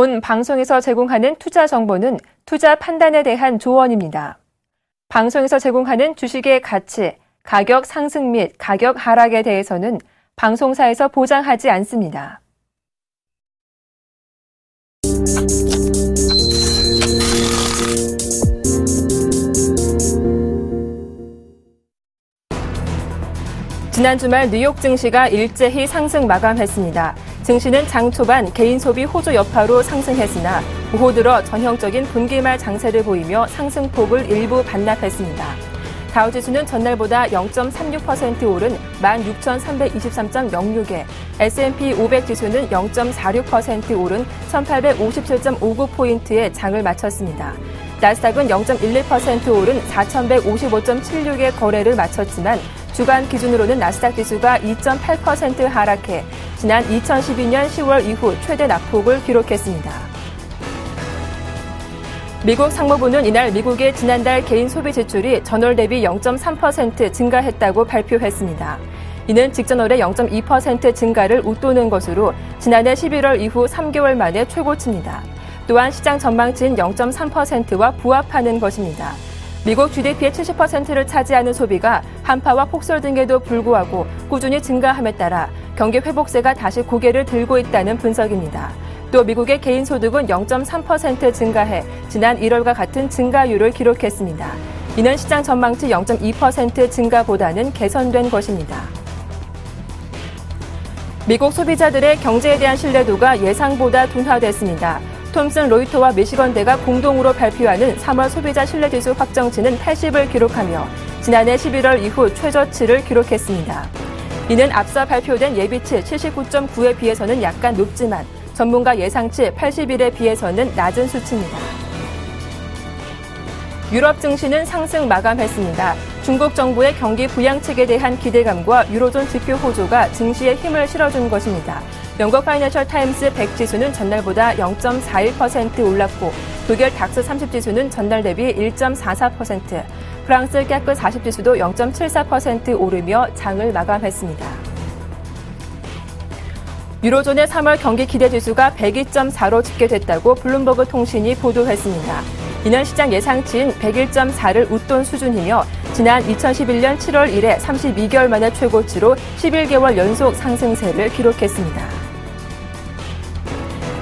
본 방송에서 제공하는 투자 정보는 투자 판단에 대한 조언입니다. 방송에서 제공하는 주식의 가치, 가격 상승 및 가격 하락에 대해서는 방송사에서 보장하지 않습니다. 지난 주말 뉴욕 증시가 일제히 상승 마감했습니다. 증시는 장 초반 개인 소비 호조 여파로 상승했으나 오후 들어 전형적인 분기말 장세를 보이며 상승폭을 일부 반납했습니다. 다우지수는 전날보다 0.36% 오른 16,323.06에, S&P 500 지수는 0.46% 오른 1,857.59포인트의 장을 마쳤습니다. 나스닥은 0.11% 오른 4,155.76의 거래를 마쳤지만 주간 기준으로는 나스닥 지수가 2.8% 하락해 지난 2012년 10월 이후 최대 낙폭을 기록했습니다. 미국 상무부는 이날 미국의 지난달 개인 소비 지출이 전월 대비 0.3% 증가했다고 발표했습니다. 이는 직전월의 0.2% 증가를 웃도는 것으로 지난해 11월 이후 3개월 만에 최고치입니다. 또한 시장 전망치인 0.3%와 부합하는 것입니다. 미국 GDP의 70%를 차지하는 소비가 한파와 폭설 등에도 불구하고 꾸준히 증가함에 따라 경기 회복세가 다시 고개를 들고 있다는 분석입니다. 또 미국의 개인 소득은 0.3% 증가해 지난 1월과 같은 증가율을 기록했습니다. 이는 시장 전망치 0.2% 증가보다는 개선된 것입니다. 미국 소비자들의 경제에 대한 신뢰도가 예상보다 둔화됐습니다. 톰슨 로이터와 미시건대가 공동으로 발표하는 3월 소비자 신뢰지수 확정치는 80을 기록하며 지난해 11월 이후 최저치를 기록했습니다. 이는 앞서 발표된 예비치 79.9에 비해서는 약간 높지만 전문가 예상치 81에 비해서는 낮은 수치입니다. 유럽 증시는 상승 마감했습니다. 중국 정부의 경기 부양책에 대한 기대감과 유로존 지표 호조가 증시에 힘을 실어준 것입니다. 영국 파이낸셜 타임스 100 지수는 전날보다 0.41% 올랐고 독일 닥스 30 지수는 전날 대비 1.44%, 프랑스 깨끗 40 지수도 0.74% 오르며 장을 마감했습니다. 유로존의 3월 경기 기대 지수가 102.4로 집계됐다고 블룸버그 통신이 보도했습니다. 이는 시장 예상치인 101.4를 웃돈 수준이며 지난 2011년 7월 이래 32개월 만의 최고치로 11개월 연속 상승세를 기록했습니다.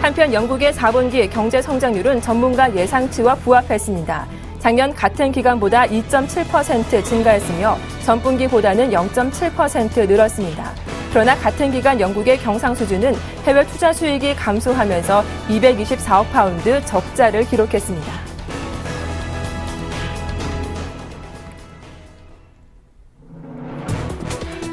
한편 영국의 4분기 경제 성장률은 전문가 예상치와 부합했습니다. 작년 같은 기간보다 2.7% 증가했으며 전분기보다는 0.7% 늘었습니다. 그러나 같은 기간 영국의 경상 수준은 해외 투자 수익이 감소하면서 224억 파운드 적자를 기록했습니다.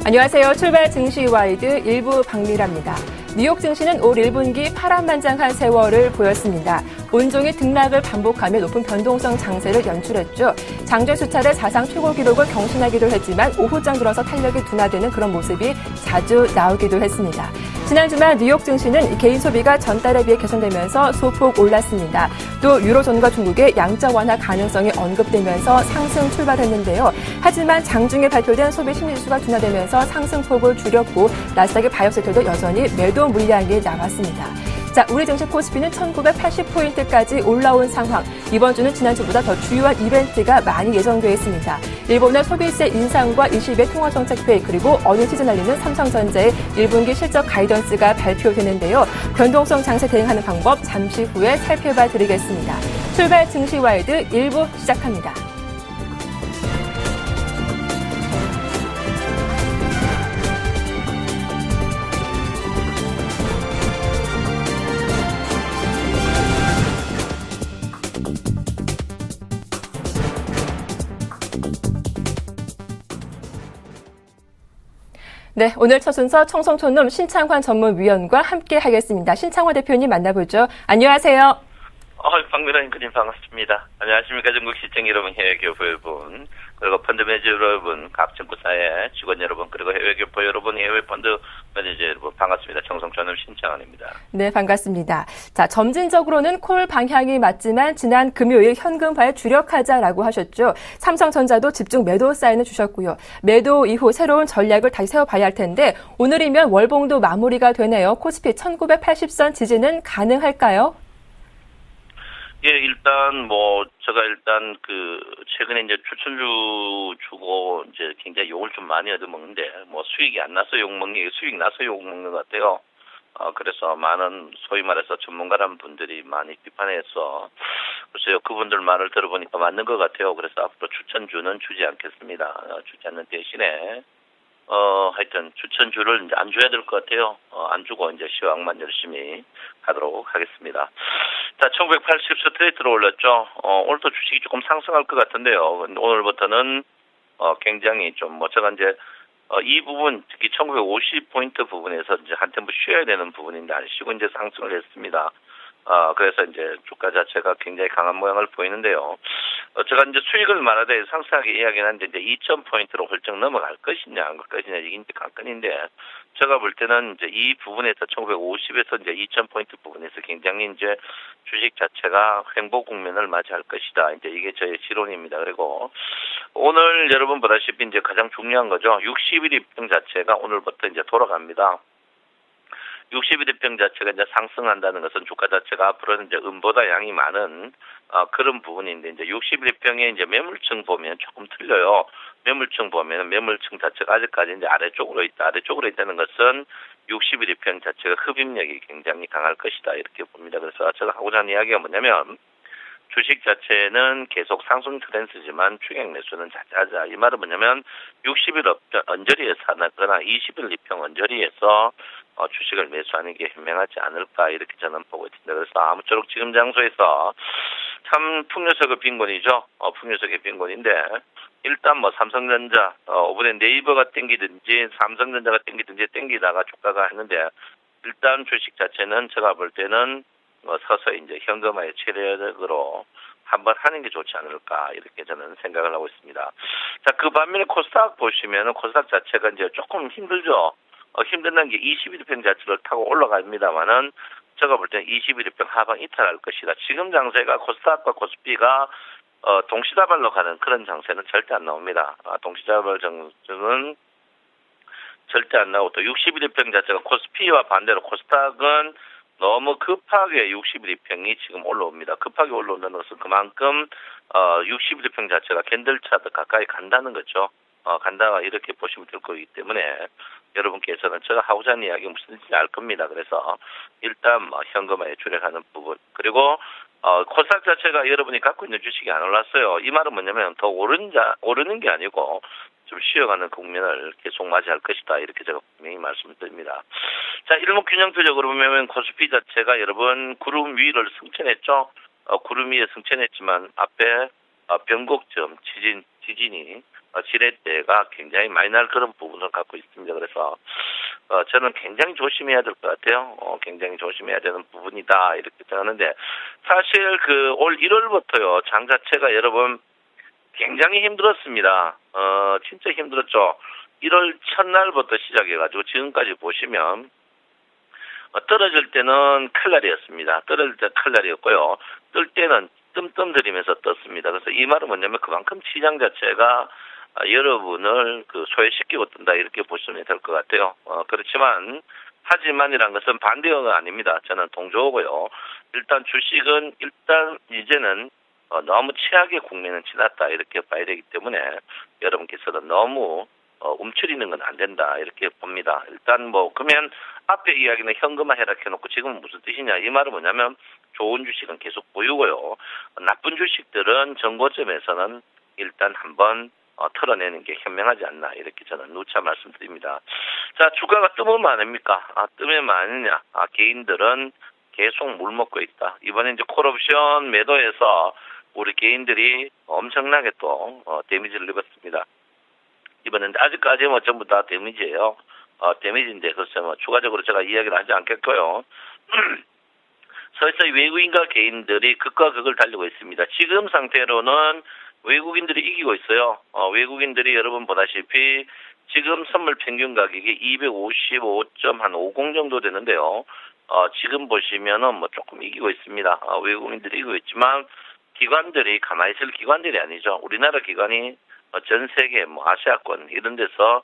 안녕하세요. 출발 증시와이드 1부 박미라입니다. 뉴욕 증시는 올 1분기 파란만장한 세월을 보였습니다. 온종일 등락을 반복하며 높은 변동성 장세를 연출했죠. 장중 수차례 사상 최고 기록을 경신하기도 했지만 오후장 들어서 탄력이 둔화되는 그런 모습이 자주 나오기도 했습니다. 지난 주말 뉴욕 증시는 개인 소비가 전달에 비해 개선되면서 소폭 올랐습니다. 또 유로존과 중국의 양적 완화 가능성이 언급되면서 상승 출발했는데요. 하지만 장중에 발표된 소비 심리지수가 둔화되면서 상승폭을 줄였고 나스닥의 바이오 섹터도 여전히 매도 물량이 남았습니다. 자, 우리 증시 코스피는 1980포인트까지 올라온 상황. 이번 주는 지난주보다 더 주요한 이벤트가 많이 예정되어 있습니다. 일본의 소비세 인상과 20의 통화정책회의 그리고 어느 시즌 알리는 삼성전자의 1분기 실적 가이던스가 발표되는데요. 변동성 장세 대응하는 방법 잠시 후에 살펴봐 드리겠습니다. 출발 증시와이드 1부 시작합니다. 네, 오늘 첫 순서 청송촌놈 신창환 전문위원과 함께 하겠습니다. 신창환 대표님 만나보죠. 안녕하세요. 박미라 앵커님 반갑습니다. 안녕하십니까. 전국 시청 여러분, 해외 교포 여러분, 그리고 펀드 매니저 여러분, 각 정부사의 직원 여러분, 그리고 해외 교포 여러분, 해외 펀드 매니저 여러분 반갑습니다. 청송촌놈 신창환입니다. 네, 반갑습니다. 자, 점진적으로는 콜 방향이 맞지만 지난 금요일 현금화에 주력하자라고 하셨죠. 삼성전자도 집중 매도 사인을 주셨고요. 매도 이후 새로운 전략을 다시 세워봐야 할 텐데 오늘이면 월봉도 마무리가 되네요. 코스피 1980선 지지는 가능할까요? 예, 일단 제가 최근에 이제 추천주 주고 이제 굉장히 욕을 좀 많이 얻어먹는데 수익이 안 나서 욕먹는 게 수익 나서 욕먹는 것 같아요. 그래서 많은 소위 말해서 전문가라는 분들이 많이 비판해서 글쎄요, 그분들 말을 들어보니까 맞는 것 같아요. 그래서 앞으로 추천주는 주지 않겠습니다. 주지 않는 대신에 하여튼 추천주를 이제 안 줘야 될 것 같아요. 안 주고 이제 시황만 열심히 하도록 하겠습니다. 자, 1980 스트레이트로 올렸죠. 오늘도 주식이 조금 상승할 것 같은데요. 오늘부터는 굉장히 제가 이제 이 부분, 특히 1950포인트 부분에서 이제 한 템포 쉬어야 되는 부분인데 안 쉬고 이제 상승을 했습니다. 그래서 이제 주가 자체가 굉장히 강한 모양을 보이는데요. 제가 이제 수익을 말하되 상세하게 이야기는 하는데 이제 2000포인트로 훌쩍 넘어갈 것이냐, 안 갈 것이냐, 이게 이제 관건인데, 제가 볼 때는 이제 이 부분에서 1950에서 이제 2000포인트 부분에서 굉장히 이제 주식 자체가 횡보 국면을 맞이할 것이다. 이제 이게 저의 지론입니다. 그리고 오늘 여러분 보다시피 이제 가장 중요한 거죠. 61일평 자체가 오늘부터 이제 돌아갑니다. 61일평 자체가 이제 상승한다는 것은 주가 자체가 앞으로는 이제 음보다 양이 많은 그런 부분인데 이제 61일평에 이제 매물층 보면 조금 틀려요. 매물층 보면 매물층 자체가 아직까지 이제 아래쪽으로 있다. 아래쪽으로 있다는 것은 61일평 자체가 흡입력이 굉장히 강할 것이다. 이렇게 봅니다. 그래서 제가 하고자 하는 이야기가 뭐냐면 주식 자체는 계속 상승 트렌드지만 추격 매수는 자자자. 이 말은 뭐냐면 60일 언저리에서 하거나 20일 이평 언저리에서 주식을 매수하는 게 현명하지 않을까 이렇게 저는 보고 있습니다. 그래서 아무쪼록 지금 장소에서 참 풍요석의 빈곤이죠. 풍요석의 빈곤인데 일단 삼성전자, 이번에 네이버가 땡기든지 삼성전자가 땡기든지 땡기다가 주가가 했는데 일단 주식 자체는 제가 볼 때는 서서히 이제 현금화의 체력으로 한번 하는 게 좋지 않을까 이렇게 저는 생각을 하고 있습니다. 자, 그 반면에 코스닥 보시면은 코스닥 자체가 이제 조금 힘들죠. 힘든 게 21일평 자체를 타고 올라갑니다만은 제가 볼 때는 21일평 하방 이탈할 것이다. 지금 장세가 코스닥과 코스피가 동시다발로 가는 그런 장세는 절대 안 나옵니다. 동시다발 장세는 절대 안 나오고 또 61일평 자체가 코스피와 반대로 코스닥은 너무 급하게 61일평이 지금 올라옵니다. 급하게 올라온다는 것은 그만큼 61일평 자체가 캔들차트 가까이 간다는 거죠. 간다 이렇게 보시면 될 거기 때문에 여러분께서는 제가 하고자 하는 이야기 무슨지 알 겁니다. 그래서 일단 현금화에 주력하는 부분 그리고 코스닥 자체가 여러분이 갖고 있는 주식이 안 올랐어요. 이 말은 뭐냐면 더 오르는 게 아니고 좀 쉬어가는 국면을 계속 맞이할 것이다. 이렇게 제가 분명히 말씀드립니다. 자, 일목균형표적으로 보면 코스피 자체가 여러분 구름 위를 승천했죠. 구름 위에 승천했지만 앞에 변곡점 지진이 지렛대가 굉장히 많이 날 그런 부분을 갖고 있습니다. 그래서 저는 굉장히 조심해야 될 것 같아요. 굉장히 조심해야 되는 부분이다 이렇게 생각하는데 사실 올 1월부터요 장 자체가 여러분 굉장히 힘들었습니다. 진짜 힘들었죠. 1월 첫날부터 시작해가지고 지금까지 보시면 떨어질 때는 칼날이었습니다. 떨어질 때 칼날이었고요. 뜰 때는 뜸뜸 들이면서 떴습니다. 그래서 이 말은 뭐냐면 그만큼 시장 자체가 여러분을 소외시키고 뜬다 이렇게 보시면 될 것 같아요. 그렇지만 하지만이란 것은 반대가 아닙니다. 저는 동조고요. 일단 주식은 이제는 너무 최악의 국면은 지났다 이렇게 봐야 되기 때문에 여러분께서는 너무 움츠리는 건 안 된다 이렇게 봅니다. 일단 그러면 앞에 이야기는 현금화 해락해놓고 지금은 무슨 뜻이냐 이 말은 뭐냐면 좋은 주식은 계속 보유고요. 나쁜 주식들은 정고점에서는 일단 한번 털어내는 게 현명하지 않나 이렇게 저는 누차 말씀드립니다. 자, 주가가 뜨면 아닙니까? 뜨면 아니냐? 개인들은 계속 물 먹고 있다. 이번에 이제 콜옵션 매도해서 우리 개인들이 엄청나게 또 데미지를 입었습니다. 이번엔 아직까지 전부 다 데미지예요. 데미지인데 글쎄 추가적으로 제가 이야기를 하지 않겠고요. 서서히 외국인과 개인들이 극과 극을 달리고 있습니다. 지금 상태로는 외국인들이 이기고 있어요. 외국인들이 여러분 보다시피 지금 선물 평균 가격이 255.50 정도 되는데요. 지금 보시면은 조금 이기고 있습니다. 외국인들이 이기고 있지만 기관들이 가만히 있을 기관들이 아니죠. 우리나라 기관이 전 세계 아시아권 이런 데서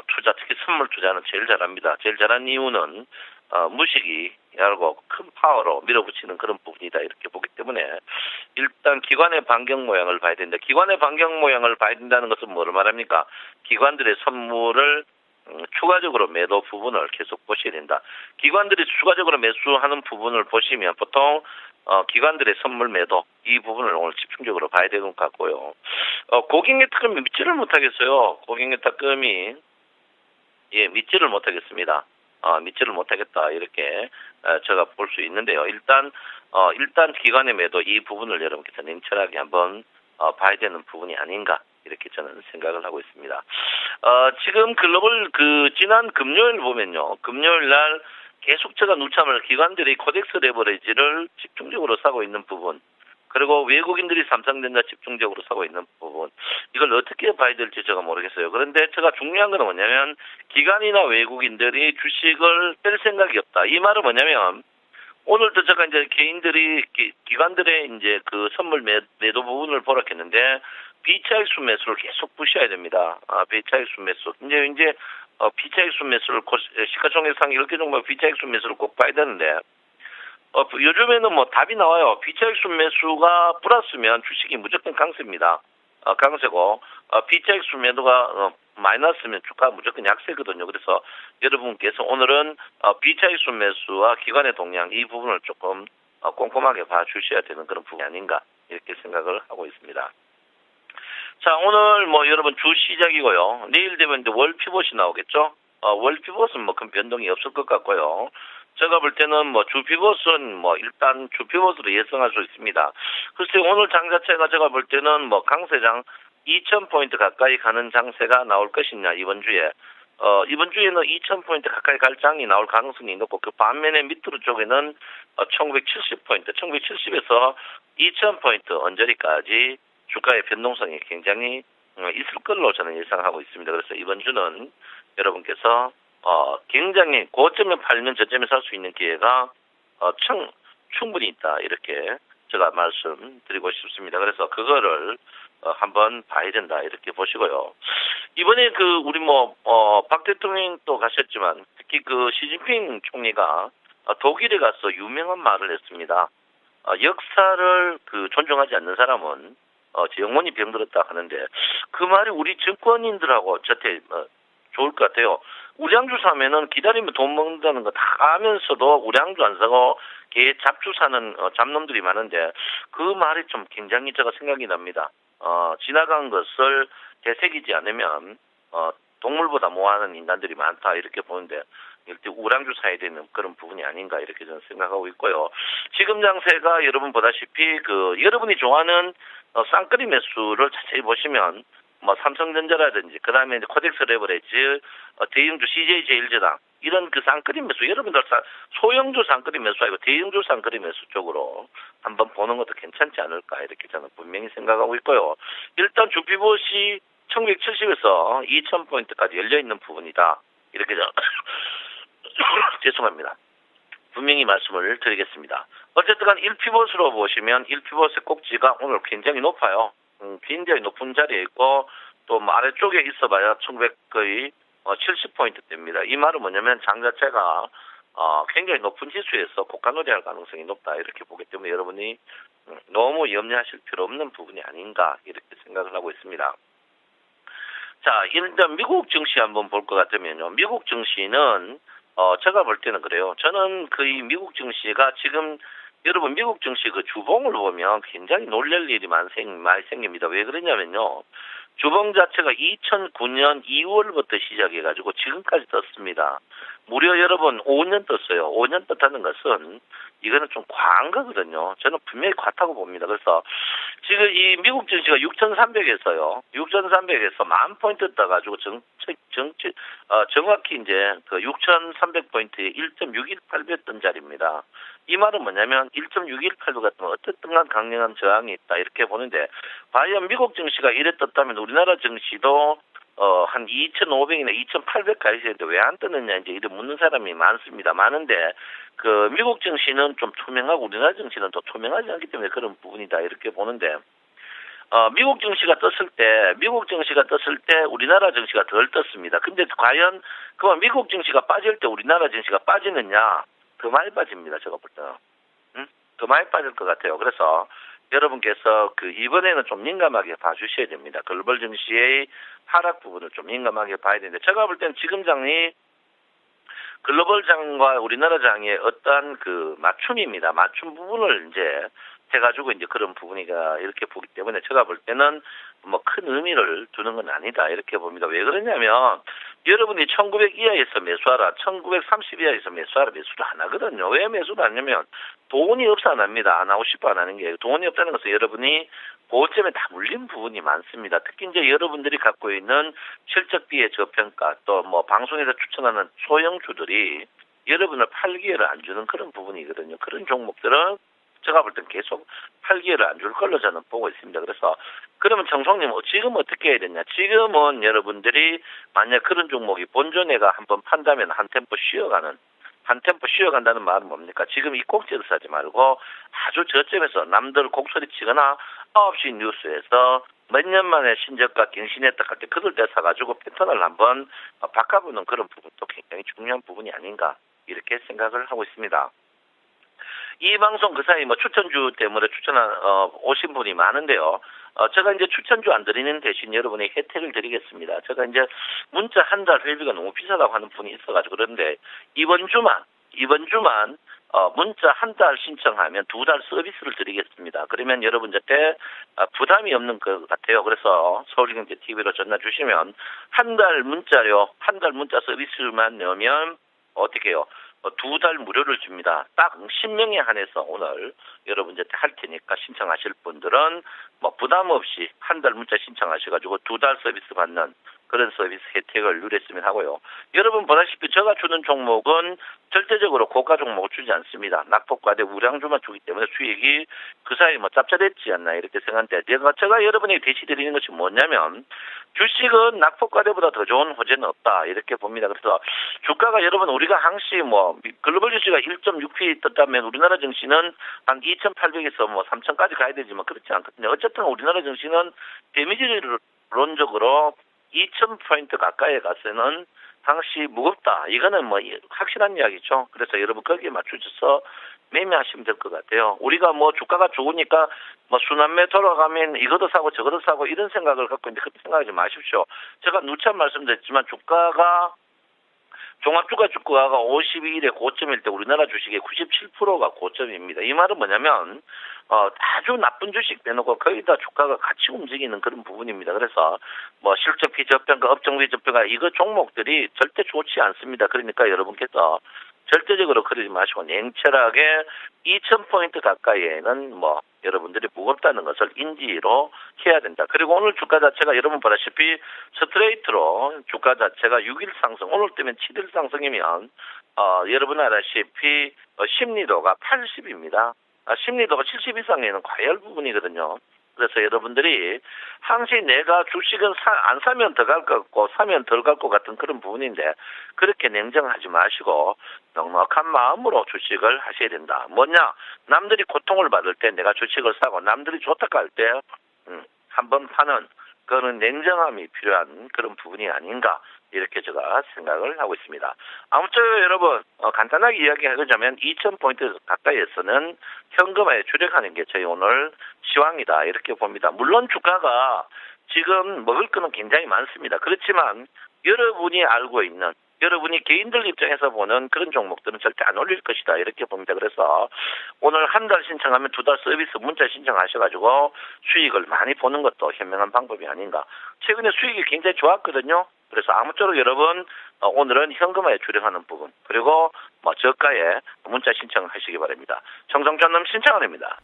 투자 특히 선물 투자는 제일 잘합니다. 제일 잘한 이유는 무식이 하고 큰 파워로 밀어붙이는 그런 부분이다 이렇게 보기 때문에 일단 기관의 반경 모양을 봐야 된다. 기관의 반경 모양을 봐야 된다는 것은 뭐를 말합니까? 기관들의 선물을 추가적으로 매도 부분을 계속 보셔야 된다. 기관들이 추가적으로 매수하는 부분을 보시면 보통 기관들의 선물 매도 이 부분을 오늘 집중적으로 봐야 되는 것 같고요. 고객의 특검이 믿지를 못하겠어요. 고객의 특검이 믿지를 못하겠습니다. 믿지를 못하겠다 이렇게 제가 볼 수 있는데요. 일단 기관의 매도 이 부분을 여러분께서 냉철하게 한번 봐야 되는 부분이 아닌가 이렇게 저는 생각을 하고 있습니다. 지금 글로벌 지난 금요일 보면요. 금요일 날 계속 제가 누참을 기관들이 코덱스 레버리지를 집중적으로 사고 있는 부분 그리고 외국인들이 삼성전자 집중적으로 사고 있는 부분 이걸 어떻게 봐야 될지 제가 모르겠어요. 그런데 제가 중요한 건 뭐냐면 기관이나 외국인들이 주식을 뺄 생각이 없다. 이 말은 뭐냐면 오늘도 제가 이제 개인들이 기관들의 이제 그 선물 매도 부분을 보라 했는데 비차익수 매수를 계속 부셔야 됩니다. 비차익수 매수. 이제 비차익수 매수를 시가총액상 이렇게 정도 비차익수 매수를 꼭 봐야 되는데 요즘에는 뭐 답이 나와요. 비차익수 매수가 플러스면 주식이 무조건 강세입니다. 강세고 비차익수 매도가 마이너스면 주가 무조건 약세거든요. 그래서 여러분께서 오늘은 비차익수 매수와 기관의 동향 이 부분을 조금 꼼꼼하게 봐주셔야 되는 그런 부분이 아닌가 이렇게 생각을 하고 있습니다. 자, 오늘 뭐 여러분 주 시작이고요. 내일 되면 이제 월 피봇이 나오겠죠. 월 피봇은 뭐 큰 변동이 없을 것 같고요. 제가 볼 때는 뭐 주 피봇은 뭐 일단 주 피봇으로 예상할 수 있습니다. 글쎄 오늘 장 자체가 제가 볼 때는 뭐 강세장 2,000포인트 가까이 가는 장세가 나올 것이냐 이번 주에. 이번 주에는 2,000포인트 가까이 갈 장이 나올 가능성이 높고 그 반면에 밑으로 쪽에는 1,970포인트, 1,970에서 2,000포인트 언저리까지 주가의 변동성이 굉장히 있을 걸로 저는 예상하고 있습니다. 그래서 이번 주는 여러분께서 굉장히 고점에 팔면 저점에 살 수 있는 기회가 충분히 있다 이렇게 제가 말씀드리고 싶습니다. 그래서 그거를 한번 봐야 된다 이렇게 보시고요. 이번에 우리 박 대통령도 가셨지만 특히 시진핑 총리가 독일에 가서 유명한 말을 했습니다. 역사를 존중하지 않는 사람은 영원히 병들었다 하는데 그 말이 우리 정권인들하고 저한테 좋을 것 같아요. 우량주 사면은 기다리면 돈 먹는다는 거 다 아면서도 우량주 안 사고 개 잡주 사는 잡놈들이 많은데 그 말이 좀 굉장히 제가 생각이 납니다. 지나간 것을 되새기지 않으면 동물보다 모하는 인간들이 많다 이렇게 보는데 일단 우량주 사야 되는 그런 부분이 아닌가 이렇게 저는 생각하고 있고요. 지금 장세가 여러분 보다시피 여러분이 좋아하는 쌍끌이 매수를 자세히 보시면 삼성전자라든지 그다음에 이제 코덱스 레버리지 대형주 CJ 제일제당 이런 쌍끌이 매수 여러분들 소형주 쌍끌이 매수하고 대형주 쌍끌이 매수 쪽으로 한번 보는 것도 괜찮지 않을까 이렇게 저는 분명히 생각하고 있고요. 일단 주피봇이 1970에서 2000포인트까지 열려있는 부분이다. 이렇게 죄송합니다. 분명히 말씀을 드리겠습니다. 어쨌든 간 1피봇으로 보시면 1피봇의 꼭지가 오늘 굉장히 높아요. 굉장히 높은 자리에 있고 또 아래쪽에 있어봐야 1900거의 70포인트대입니다. 이 말은 뭐냐면 장 자체가 굉장히 높은 지수에서 고가놀이할 가능성이 높다 이렇게 보기 때문에 여러분이 너무 염려하실 필요 없는 부분이 아닌가 이렇게 생각을 하고 있습니다. 자, 일단 미국 증시 한번 볼 것 같으면요. 미국 증시는 제가 볼 때는 그래요. 저는 이 미국 증시가 지금 여러분 미국 증시 주봉을 보면 굉장히 놀랄 일이 많이 생깁니다. 왜 그러냐면요. 주봉 자체가 2009년 2월부터 시작해가지고 지금까지 떴습니다. 무려 여러분 5년 떴어요. 5년 떴다는 것은 이거는 좀 과한 거거든요. 저는 분명히 과하다고 봅니다. 그래서 지금 이 미국 증시가 6,300에서요. 6,300에서 10,000포인트 떠가지고 정확히 이제 6,300포인트에 1.618배 뜬 자리입니다. 이 말은 뭐냐면 1.618배 같은 어떻든 강력한 저항이 있다 이렇게 보는데 과연 미국 증시가 이래 떴다면 우리나라 증시도 한 2,500이나 2,800 가야 되는데 왜 안 뜨느냐 이제 이래 묻는 사람이 많습니다. 많은데 미국 증시는 좀 투명하고 우리나라 증시는 또 투명하지 않기 때문에 그런 부분이다 이렇게 보는데 미국 증시가 떴을 때 우리나라 증시가 덜 떴습니다. 근데 과연 그만 미국 증시가 빠질 때 우리나라 증시가 빠지느냐? 더 많이 빠집니다. 제가 볼 때는. 더 많이 빠질 것 같아요. 그래서 여러분께서 이번에는 좀 민감하게 봐주셔야 됩니다. 글로벌 증시의 하락 부분을 좀 민감하게 봐야 되는데, 제가 볼 때는 지금 장이 글로벌 장과 우리나라 장의 어떠한 맞춤입니다. 맞춤 부분을 이제 해가지고 이제 그런 부분이가 이렇게 보기 때문에 제가 볼 때는 뭐 큰 의미를 두는 건 아니다 이렇게 봅니다. 왜 그러냐면 여러분이 1900 이하에서 매수하라, 1930 이하에서 매수하라 매수를 안 하거든요. 왜 매수를 안 하냐면 돈이 없어 안 합니다. 안 하고 싶어 안 하는 게, 돈이 없다는 것은 여러분이 고점에 다 물린 부분이 많습니다. 특히 이제 여러분들이 갖고 있는 실적비의 저평가, 또 뭐 방송에서 추천하는 소형주들이 여러분을 팔 기회를 안 주는 그런 부분이거든요. 그런 종목들은 제가 볼 땐 계속 팔 기회를 안 줄 걸로 저는 보고 있습니다. 그래서 그러면 정성님 지금 어떻게 해야 되냐? 지금은 여러분들이 만약 그런 종목이 본전에가 한번 판다면 한 템포 쉬어간다는 말은 뭡니까? 지금 이 꼭지를 사지 말고 아주 저점에서 남들 곡소리 치거나 9시 뉴스에서 몇 년 만에 신저가 갱신했다 할 때 그럴 때 사가지고 패턴을 한번 바꿔보는 그런 부분도 굉장히 중요한 부분이 아닌가 이렇게 생각을 하고 있습니다. 이 방송 그 사이 뭐 추천주 때문에 오신 분이 많은데요. 제가 이제 추천주 안 드리는 대신 여러분의 혜택을 드리겠습니다. 제가 이제 문자 한 달 회비가 너무 비싸다고 하는 분이 있어가지고 그런데 이번 주만 문자 한 달 신청하면 2달 서비스를 드리겠습니다. 그러면 여러분한테 부담이 없는 것 같아요. 그래서 서울경제TV로 전화 주시면 한 달 문자 서비스만 넣으면 어떻게 해요? 2달 무료를 줍니다. 딱 10명에 한해서 오늘 여러분한테 할 테니까 신청하실 분들은 뭐 부담 없이 한 달 문자 신청하셔가지고 2달 서비스 받는 그런 서비스 혜택을 누렸으면 하고요. 여러분 보다시피 제가 주는 종목은 절대적으로 고가 종목을 주지 않습니다. 낙폭과대 우량주만 주기 때문에 수익이 그 사이 뭐 짭짤했지 않나 이렇게 생각하는데, 제가 여러분에게 대시드리는 것이 뭐냐면 주식은 낙폭과대보다 더 좋은 호재는 없다 이렇게 봅니다. 그래서 주가가 여러분 우리가 항시 뭐 글로벌 주식이 1.6p 떴다면 우리나라 증시는 한 2,800에서 뭐 3,000까지 가야 되지만 그렇지 않거든요. 어쨌든 우리나라 증시는 데미지론적으로 2,000포인트 가까이에 가서는 당시 무겁다. 이거는 뭐 확실한 이야기죠. 그래서 여러분 거기에 맞추셔서 매매하시면 될 것 같아요. 우리가 뭐 주가가 좋으니까 뭐 순환매 돌아가면 이것도 사고 저것도 사고 이런 생각을 갖고 있는데 그렇게 생각하지 마십시오. 제가 누차 말씀드렸지만 종합주가가 52일에 고점일 때 우리나라 주식의 97%가 고점입니다. 이 말은 뭐냐면 아주 나쁜 주식 빼놓고 거의 다 주가가 같이 움직이는 그런 부분입니다. 그래서 뭐 실적비 저평가, 업종비 저평가 이거 종목들이 절대 좋지 않습니다. 그러니까 여러분께서 절대적으로 그러지 마시고 냉철하게 2,000포인트 가까이에는 뭐 여러분들이 무겁다는 것을 인지로 해야 된다. 그리고 오늘 주가 자체가 여러분 보다시피 스트레이트로 주가 자체가 6일 상승, 오늘 때문에 7일 상승이면 여러분 알다시피 심리도가 80입니다. 심리도가 70 이상에는 과열 부분이거든요. 그래서 여러분들이 항시 내가 주식은 안 사면 더 갈 것 같고 사면 덜 갈 것 같은 그런 부분인데 그렇게 냉정하지 마시고 넉넉한 마음으로 주식을 하셔야 된다. 뭐냐? 남들이 고통을 받을 때 내가 주식을 사고 남들이 좋다 할 때 한번 파는 그런 냉정함이 필요한 그런 부분이 아닌가 이렇게 제가 생각을 하고 있습니다. 아무튼 여러분 간단하게 이야기하자면 2,000포인트 가까이에서는 현금화에 주력하는 게 저희 오늘 시황이다 이렇게 봅니다. 물론 주가가 지금 먹을 거는 굉장히 많습니다. 그렇지만 여러분이 알고 있는 여러분이 개인들 입장에서 보는 그런 종목들은 절대 안 올릴 것이다 이렇게 봅니다. 그래서 오늘 한 달 신청하면 2달 서비스 문자 신청하셔가지고 수익을 많이 보는 것도 현명한 방법이 아닌가. 최근에 수익이 굉장히 좋았거든요. 그래서 아무쪼록 여러분 오늘은 현금화에 주력하는 부분 그리고 뭐 저가에 문자 신청하시기 바랍니다. 정성전남 신청원입니다.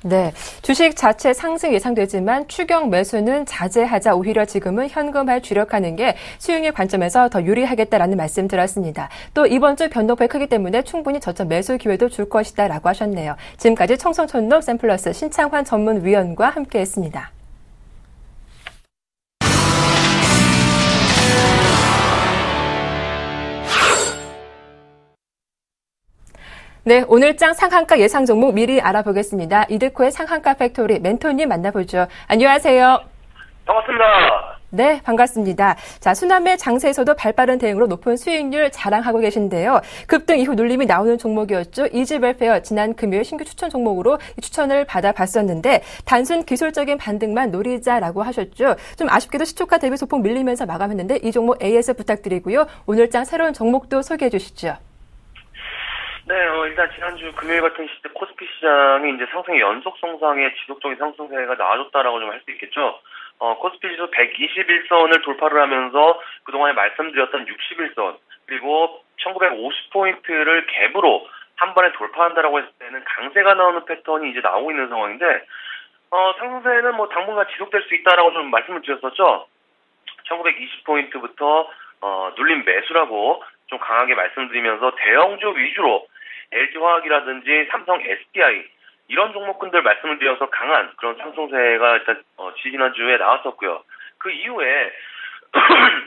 네, 주식 자체 상승 예상되지만 추경 매수는 자제하자. 오히려 지금은 현금화에 주력하는 게 수익률 관점에서 더 유리하겠다라는 말씀 들었습니다. 또 이번 주 변동폭이 크기 때문에 충분히 저점 매수 기회도 줄 것이다라고 하셨네요. 지금까지 청송촌록 샘플러스 신창환 전문위원과 함께했습니다. 네, 오늘장 상한가 예상 종목 미리 알아보겠습니다. 이드코의 상한가 팩토리 멘토님 만나보죠. 안녕하세요. 반갑습니다. 네, 반갑습니다. 자, 수남매 장세에서도 발빠른 대응으로 높은 수익률 자랑하고 계신데요. 급등 이후 눌림이 나오는 종목이었죠. 이지웰페어 지난 금요일 신규 추천 종목으로 추천을 받아봤었는데 단순 기술적인 반등만 노리자라고 하셨죠. 좀 아쉽게도 시초가 대비 소폭 밀리면서 마감했는데 이 종목 AS 부탁드리고요. 오늘장 새로운 종목도 소개해 주시죠. 네, 일단 지난주 금요일 같은 시대 코스피 시장이 이제 상승의 연속 성장의 지속적인 상승세가 나와줬다라고 좀 할 수 있겠죠. 코스피 지수 121선을 돌파를 하면서 그동안에 말씀드렸던 61선, 그리고 1950포인트를 갭으로 한 번에 돌파한다라고 했을 때는 강세가 나오는 패턴이 이제 나오고 있는 상황인데, 상승세는 뭐 당분간 지속될 수 있다라고 좀 말씀을 드렸었죠. 1920포인트부터, 눌림 매수라고 좀 강하게 말씀드리면서 대형주 위주로 LG화학이라든지 삼성 SDI, 이런 종목군들 말씀을 드려서 강한 그런 상승세가 일단 지지난주에 나왔었고요. 그 이후에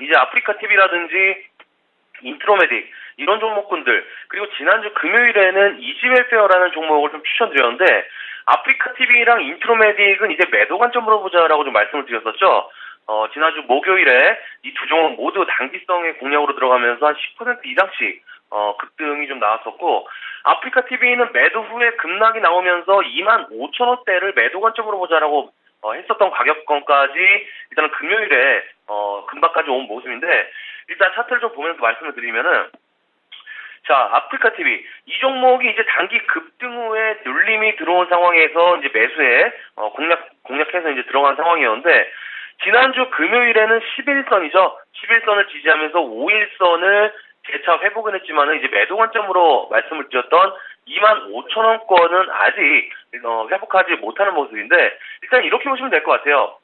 이제 아프리카TV라든지 인트로메딕 이런 종목군들, 그리고 지난주 금요일에는 이지웰페어라는 종목을 좀 추천드렸는데 아프리카TV랑 인트로메딕은 이제 매도 관점으로 보자라고 좀 말씀을 드렸었죠. 지난주 목요일에 이 두 종목 모두 단기성의 공략으로 들어가면서 한 10% 이상씩 급등이 좀 나왔었고, 아프리카TV는 매도 후에 급락이 나오면서 25,000원대를 매도 관점으로 보자라고 했었던 가격권까지 일단은 금요일에 금방까지 온 모습인데, 일단 차트를 좀 보면서 말씀을 드리면은, 자, 아프리카TV 이 종목이 이제 단기 급등 후에 눌림이 들어온 상황에서 이제 매수에 공략해서 이제 들어간 상황이었는데, 지난주 금요일에는 11선이죠. 11선을 지지하면서 5일선을 재차 회복은 했지만은 이제 매도 관점으로 말씀을 드렸던 25,000원권은 아직 회복하지 못하는 모습인데, 일단 이렇게 보시면 될 것 같아요.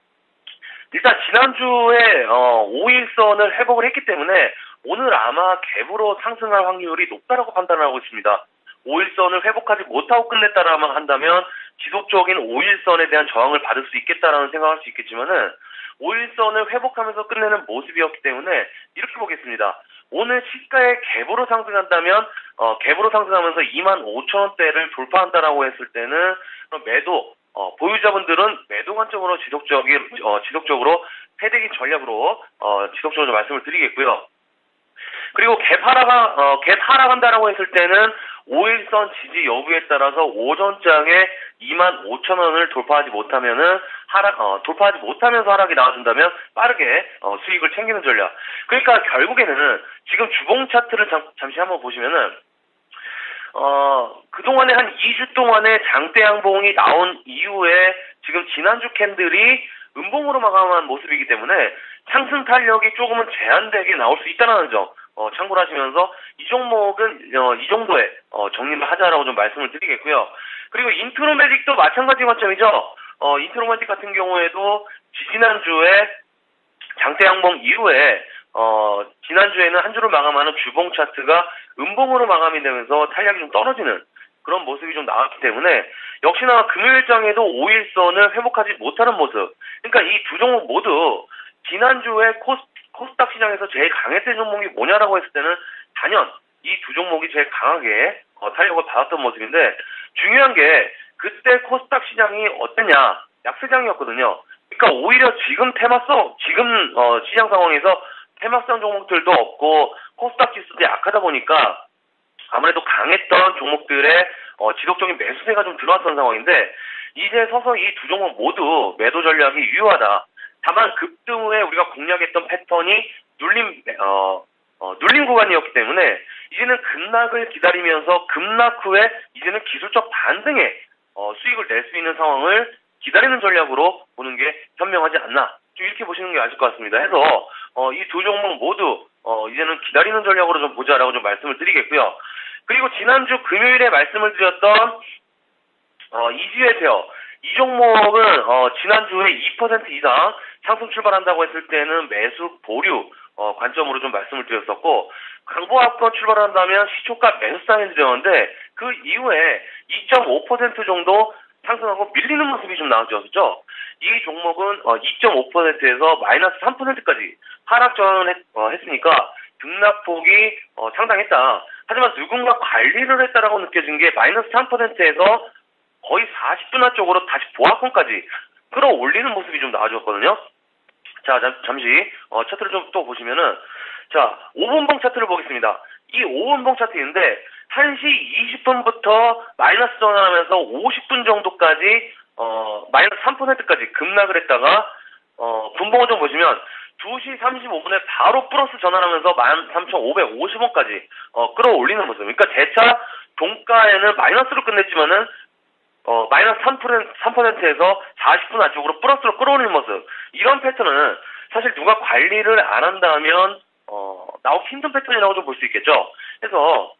일단 지난주에 5일선을 회복을 했기 때문에 오늘 아마 갭으로 상승할 확률이 높다라고 판단하고 있습니다. 5일선을 회복하지 못하고 끝냈다라만 한다면 지속적인 5일선에 대한 저항을 받을 수 있겠다라는 생각할 수 있겠지만은 5일선을 회복하면서 끝내는 모습이었기 때문에 이렇게 보겠습니다. 오늘 시가의 갭으로 상승한다면 갭으로 상승하면서 25,000원대를 돌파한다라고 했을 때는 매도 보유자분들은 매도 관점으로 지속적으로 패대기 전략으로 지속적으로 말씀을 드리겠고요. 그리고 갭 하락한다라고 했을 때는 5일선 지지 여부에 따라서 오전장에 25,000원을 돌파하지 못하면은 돌파하지 못하면서 하락이 나와준다면 빠르게 수익을 챙기는 전략. 그러니까 결국에는 지금 주봉 차트를 잠시 한번 보시면은 그동안에 한 2주 동안에 장대 양봉이 나온 이후에 지금 지난주 캔들이 음봉으로 마감한 모습이기 때문에 상승 탄력이 조금은 제한되게 나올 수 있다는 점 참고를 하시면서 이 종목은 이 정도에 정리를 하자라고 좀 말씀을 드리겠고요. 그리고 인트로메딕도 마찬가지 관점이죠. 인트로메딕 같은 경우에도 지난주에 장대 양봉 이후에 지난주에는 한 주를 마감하는 주봉 차트가 음봉으로 마감이 되면서 탄력이 좀 떨어지는 그런 모습이 좀 나왔기 때문에 역시나 금요일장에도 5일선을 회복하지 못하는 모습. 그러니까 이 두 종목 모두 지난주에 코스닥 시장에서 제일 강했던 종목이 뭐냐라고 했을 때는 단연 이 두 종목이 제일 강하게 탄력을 받았던 모습인데, 중요한 게 그때 코스닥 시장이 어땠냐, 약세장이었거든요. 그러니까 오히려 지금 시장 상황에서 테마성 종목들도 없고 코스닥 지수도 약하다 보니까 아무래도 강했던 종목들의 지속적인 매수세가 좀 들어왔던 상황인데, 이제 서서 이 두 종목 모두 매도 전략이 유효하다. 다만 급등 후에 우리가 공략했던 패턴이 눌림 구간이었기 때문에 이제는 급락을 기다리면서 급락 후에 이제는 기술적 반등에 수익을 낼 수 있는 상황을 기다리는 전략으로 보는 게 현명하지 않나, 좀 이렇게 보시는 게 맞을 것 같습니다. 해서 이 두 종목 모두 이제는 기다리는 전략으로 좀 보자라고 좀 말씀을 드리겠고요. 그리고 지난주 금요일에 말씀을 드렸던 이지웰페어 이 종목은 지난주에 2% 이상 상승 출발한다고 했을 때는 매수 보류 관점으로 좀 말씀을 드렸었고, 강보합권 출발한다면 시초가 매수 상에 드렸는데 그 이후에 2.5% 정도 상승하고 밀리는 모습이 좀 나왔죠. 이 종목은 2.5%에서 마이너스 3%까지 하락 전환을 했으니까 등락폭이 상당했다. 하지만 누군가 관리를 했다라고 느껴진 게 마이너스 3%에서 거의 40분화 쪽으로 다시 보합권까지 끌어올리는 모습이 좀 나와줬거든요. 자, 잠시 차트를 좀 또 보시면은 자, 5분봉 차트를 보겠습니다. 이 5분봉 차트인데 1시 20분부터 마이너스 전환하면서 50분 정도까지 마이너스 3%까지 급락을 했다가 분봉을 좀 보시면 2시 35분에 바로 플러스 전환하면서 13,550원까지 끌어올리는 모습. 그러니까 재차 종가에는 마이너스로 끝냈지만은 마이너스 3%에서 40분 안쪽으로 플러스로 끌어올리는 모습. 이런 패턴은 사실 누가 관리를 안 한다면 나오기 힘든 패턴이라고 좀 볼 수 있겠죠. 그래서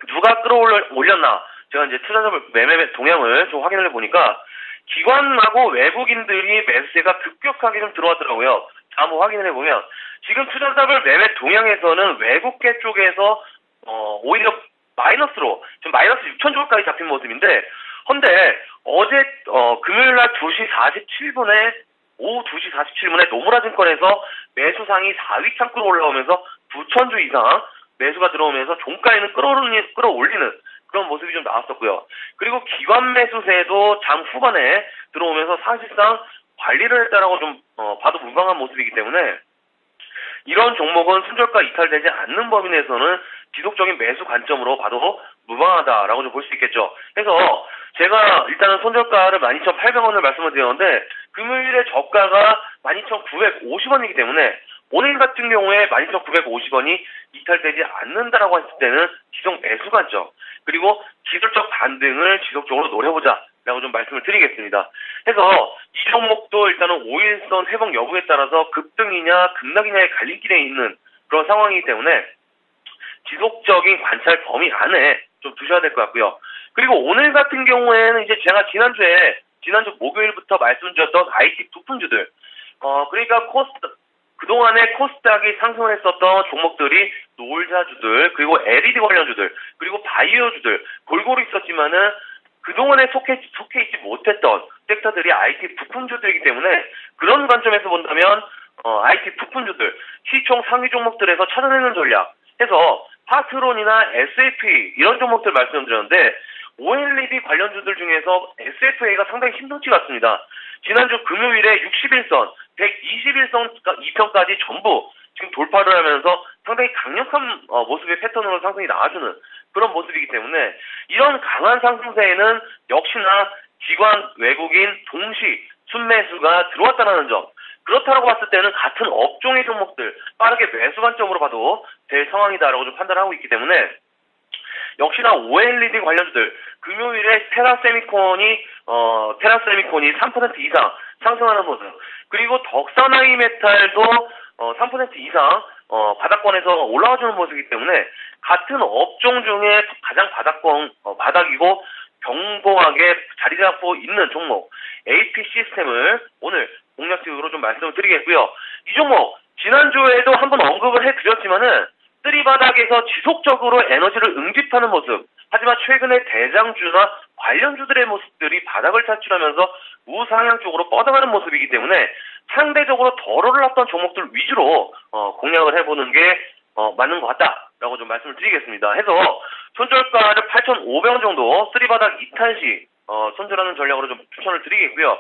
누가 끌어올렸나, 제가 이제 투자자들 매매 동향을 좀 확인을 해보니까 기관하고 외국인들이 매수세가 급격하게 좀 들어왔더라고요. 자, 한번 확인을 해보면 지금 투자자들 매매 동향에서는 외국계 쪽에서 오히려 마이너스로 지금 마이너스 6,000조까지 잡힌 모습인데, 헌데 어제 금요일날 2시 47분에 오후 2시 47분에 노무라증권에서 매수상이 4위 창구로 올라오면서 9,000주 이상 매수가 들어오면서 종가에는 끌어올리는 그런 모습이 좀 나왔었고요. 그리고 기관 매수세도 장 후반에 들어오면서 사실상 관리를 했다라고 좀 봐도 무방한 모습이기 때문에 이런 종목은 순저가 이탈되지 않는 범위 내에서는 지속적인 매수 관점으로 봐도 무방하다라고 좀 볼 수 있겠죠. 그래서 제가 일단은 손절가를 12,800원을 말씀을 드렸는데 금요일에 저가가 12,950원이기 때문에 오늘 같은 경우에 12,950원이 이탈되지 않는다라고 했을 때는 지속 매수 관점, 그리고 기술적 반등을 지속적으로 노려보자라고 좀 말씀을 드리겠습니다. 그래서 이 종목도 일단은 5일선 회복 여부에 따라서 급등이냐 급락이냐의 갈림길에 있는 그런 상황이기 때문에 지속적인 관찰 범위 안에 좀 두셔야 될 것 같고요. 그리고 오늘 같은 경우에는 이제 제가 지난주 목요일부터 말씀드렸던 IT 부품주들, 그러니까 그동안에 코스닥이 상승을 했었던 종목들이 노을자주들, 그리고 LED 관련주들, 그리고 바이오주들 골고루 있었지만은 그동안에 속해 있지 못했던 섹터들이 IT 부품주들이기 때문에 그런 관점에서 본다면 IT 부품주들 시총 상위 종목들에서 찾아내는 전략 해서 파트론이나 SFA 이런 종목들 말씀드렸는데 OLED 관련주들 중에서 SFA가 상당히 힘들지 같습니다. 지난주 금요일에 61선, 121선 2편까지 전부 지금 돌파를 하면서 상당히 강력한 모습의 패턴으로 상승이 나와주는 그런 모습이기 때문에 이런 강한 상승세에는 역시나 기관, 외국인 동시 순매수가 들어왔다는 점, 그렇다고 봤을 때는 같은 업종의 종목들 빠르게 매수 관점으로 봐도 될 상황이다라고 좀 판단하고 있기 때문에 역시나 OLED 관련주들 금요일에 테라세미콘이 3% 이상 상승하는 모습, 그리고 덕산하이메탈도 3% 이상 바닥권에서 올라와주는 모습이기 때문에 같은 업종 중에 가장 바닥이고 견고하게 자리 잡고 있는 종목 AP 시스템을 오늘 공략적으로 좀 말씀을 드리겠고요. 이 종목 지난주에도 한번 언급을 해드렸지만은 쓰리바닥에서 지속적으로 에너지를 응집하는 모습, 하지만 최근에 대장주나 관련주들의 모습들이 바닥을 탈출하면서 우상향 쪽으로 뻗어가는 모습이기 때문에 상대적으로 덜 올랐던 종목들 위주로 공략을 해보는 게 맞는 것 같다라고 좀 말씀을 드리겠습니다. 해서 손절가를 8,500원 정도 쓰리바닥 이탈 시 손절하는 전략으로 좀 추천을 드리겠고요.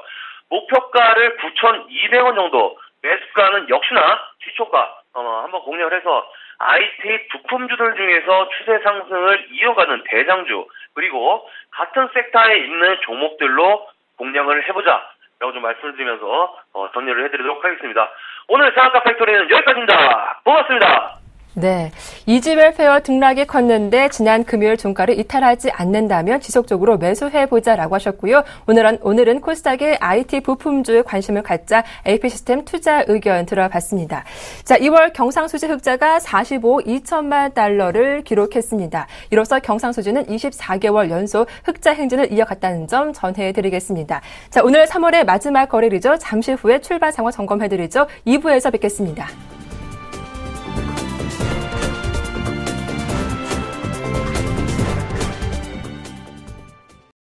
목표가를 9,200원 정도, 매수가는 역시나 시초가 한번 공략을 해서 IT 부품주들 중에서 추세 상승을 이어가는 대장주, 그리고 같은 섹터에 있는 종목들로 공략을 해보자 라고 좀 말씀을 드리면서 정리를 해드리도록 하겠습니다. 오늘 장학과 팩토리는 여기까지입니다. 고맙습니다. 네, 이지웰페어 등락이 컸는데 지난 금요일 종가를 이탈하지 않는다면 지속적으로 매수해보자라고 하셨고요. 오늘은 코스닥의 IT 부품주에 관심을 갖자 AP시스템 투자 의견 들어봤습니다. 자, 2월 경상수지 흑자가 45억 2천만 달러를 기록했습니다. 이로써 경상수지는 24개월 연속 흑자 행진을 이어갔다는 점 전해드리겠습니다. 자, 오늘 3월의 마지막 거래일이죠. 잠시 후에 출발 상황 점검해드리죠. 2부에서 뵙겠습니다.